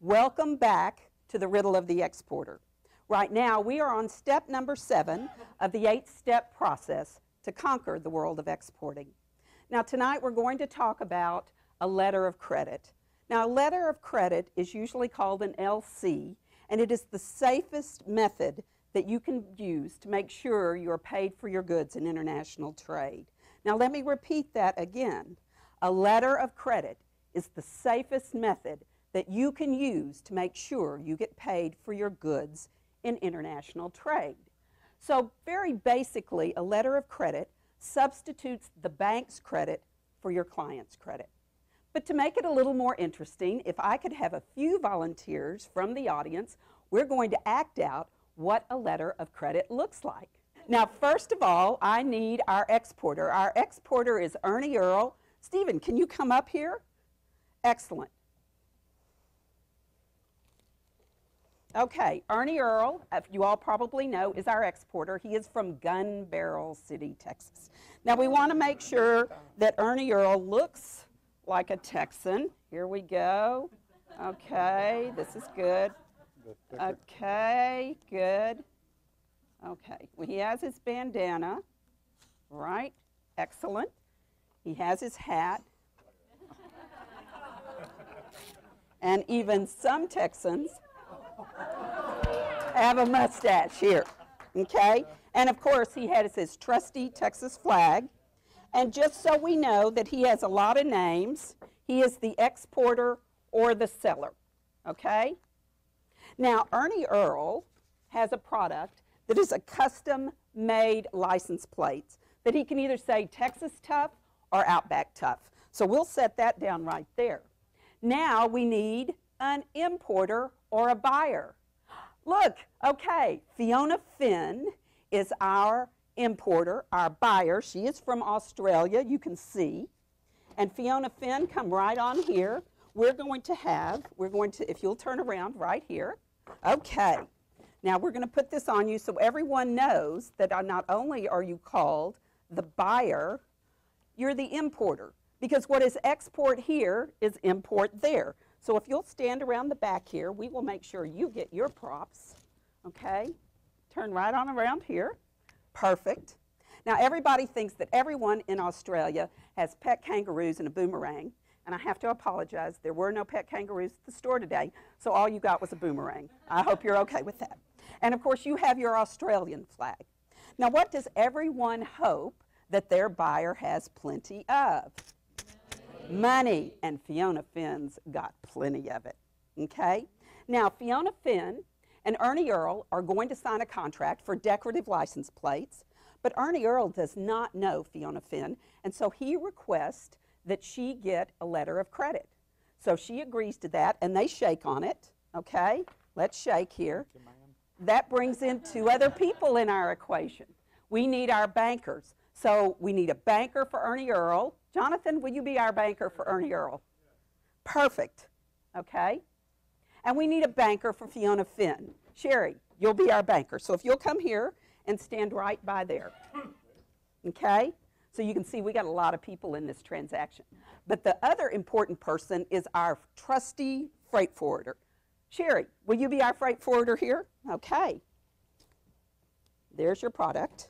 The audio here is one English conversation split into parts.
Welcome back to the riddle of the exporter. Right now, we are on step number 7 of the 8-step process to conquer the world of exporting. Now, tonight we're going to talk about a letter of credit. Now, a letter of credit is usually called an LC, and it is the safest method that you can use to make sure you're paid for your goods in international trade. Now, let me repeat that again. A letter of credit is the safest method that you can use to make sure you get paid for your goods in international trade. So very basically, a letter of credit substitutes the bank's credit for your client's credit. But to make it a little more interesting, if I could have a few volunteers from the audience, we're going to act out what a letter of credit looks like. Now, first of all, I need our exporter. Our exporter is Ernie Earl. Stephen, can you come up here? Excellent. Okay, Ernie Earl, you all probably know, is our exporter. He is from Gun Barrel City, Texas. Now, we want to make sure that Ernie Earl looks like a Texan. Here we go. Okay, this is good. Okay, good. Okay, well, he has his bandana, right? Excellent. He has his hat. And even some Texans have a mustache here, okay? And of course, he has his trusty Texas flag. And just so we know that he has a lot of names, he is the exporter or the seller, okay? Now, Ernie Earl has a product that is a custom-made license plate that he can either say Texas Tough or Outback Tough. So we'll set that down right there. Now we need an importer or a buyer. Look, okay, Fiona Finn is our importer, our buyer. She is from Australia, you can see. And Fiona Finn, come right on here. We're going to, if you'll turn around right here. Okay, now we're going to put this on you so everyone knows that not only are you called the buyer, you're the importer. Because what is export here is import there. So if you'll stand around the back here, we will make sure you get your props, okay? Turn right on around here. Perfect. Now, everybody thinks that everyone in Australia has pet kangaroos and a boomerang. And I have to apologize, there were no pet kangaroos at the store today, so all you got was a boomerang. I hope you're okay with that. And of course, you have your Australian flag. Now, what does everyone hope that their buyer has plenty of? Money. And Fiona Finn's got plenty of it, okay? Now, Fiona Finn and Ernie Earl are going to sign a contract for decorative license plates, but Ernie Earl does not know Fiona Finn, and so he requests that she get a letter of credit. So she agrees to that, and they shake on it, okay? Let's shake here. That brings in 2 other people in our equation. We need our bankers. So we need a banker for Ernie Earl. Jonathan, will you be our banker for Ernie Earl? Perfect, okay? And we need a banker for Fiona Finn. Sherry, you'll be our banker. So if you'll come here and stand right by there, okay? So you can see we got a lot of people in this transaction. But the other important person is our trusty freight forwarder. Sherry, will you be our freight forwarder here? Okay. There's your product.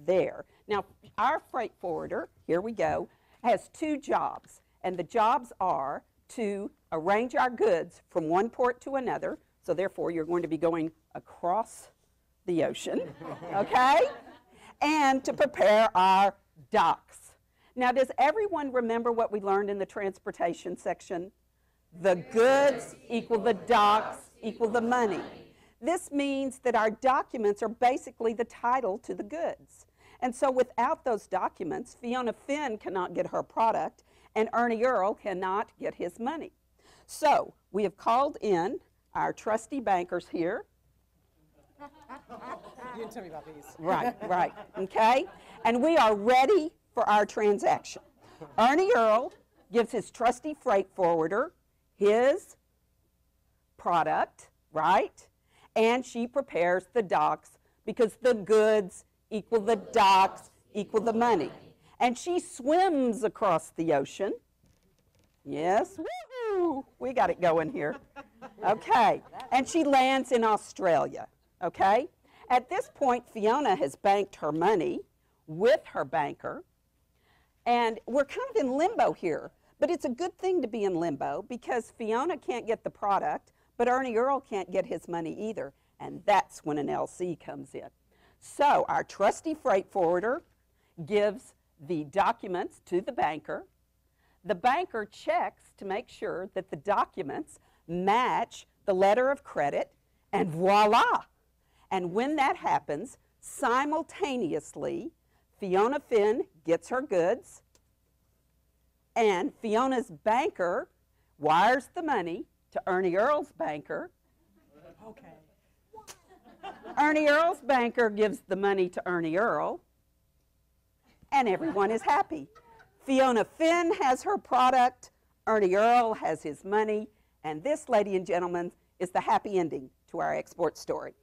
There. Now, our freight forwarder, here we go, has 2 jobs. And the jobs are to arrange our goods from one port to another. So therefore, you're going to be going across the ocean, okay? And to prepare our docks. Now, does everyone remember what we learned in the transportation section? The goods equal the docks equal the money. This means that our documents are basically the title to the goods. And so without those documents, Fiona Finn cannot get her product, and Ernie Earl cannot get his money. So we have called in our trusty bankers here. You didn't tell me about these. Right, right, okay? And we are ready for our transaction. Ernie Earl gives his trusty freight forwarder his product, right? And she prepares the docks because the goods equal the docks equal the money. And she swims across the ocean. Yes, woohoo! Woo, we got it going here. Okay, and she lands in Australia, okay? At this point, Fiona has banked her money with her banker, and we're kind of in limbo here, but it's a good thing to be in limbo because Fiona can't get the product, but Ernie Earl can't get his money either, and that's when an LC comes in. So our trusty freight forwarder gives the documents to the banker. The banker checks to make sure that the documents match the letter of credit, and voila! And when that happens, simultaneously, Fiona Finn gets her goods, and Fiona's banker wires the money to Ernie Earl's banker. Okay. Ernie Earl's banker gives the money to Ernie Earl, and everyone is happy. Fiona Finn has her product, Ernie Earl has his money, and this, ladies and gentlemen, is the happy ending to our export story.